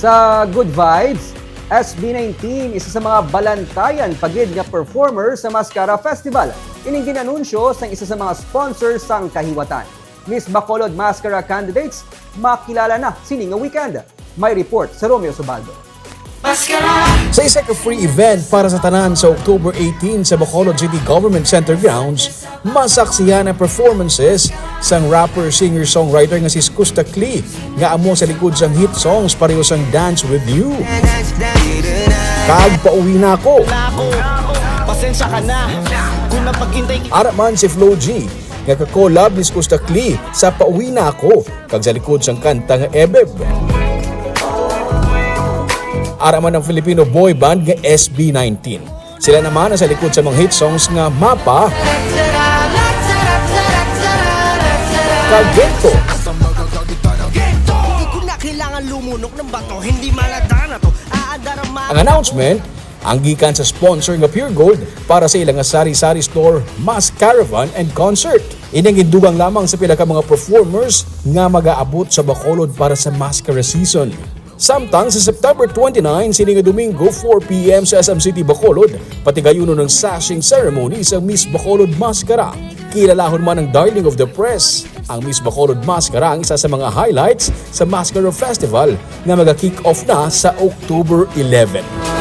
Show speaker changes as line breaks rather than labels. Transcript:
Sa Good Vibes, SB19 isa sa mga balantayan pagid nga performer sa Masskara Festival. Ining ginanunsyo sa isa sa mga sponsors sang kahiwatan. Miss Bacolod Masskara candidates, makilala na sini nga weekend. May report sa Romeo Subaldo.
Sa isa ka free event para sa tanan sa October 18 sa Bacolod City Government Center grounds, masaksiyan ang performances sang rapper, singer, songwriter nga si Skusta Clee nga amo sa likod sang hit songs pareho sang Dance With You. Kag pauwi na ako.
Pasensya ka na kung napagintay.
Araman si Flo G nga ka-collab ni Skusta Clee sa Pauwi na ako kag sa likod sang kanta nga Ebeb. Araman ng Filipino boy band nga SB19. Sila naman sa likod sa mga hit songs nga Mapa, Kagento.
Hindi ko na kailangan lumunok ng bato, hindi malata na to.
Ang announcement, ang gikan sa sponsor nga Pure Gold para sa ilang sari-sari store, Masskara and concert. Inang dugang lamang sa pila ka mga performers nga mag-aabot sa Bacolod para sa Masskara season. Samtang sa September 29, sining Domingo, 4 p.m. sa SM City, Bacolod, pati gayuno ng sashing ceremony sa Miss Bacolod Masskara. Kilalahon man ang Darling of the Press. Ang Miss Bacolod Masskara ang isa sa mga highlights sa Masskara Festival na mag-kick off na sa October 11.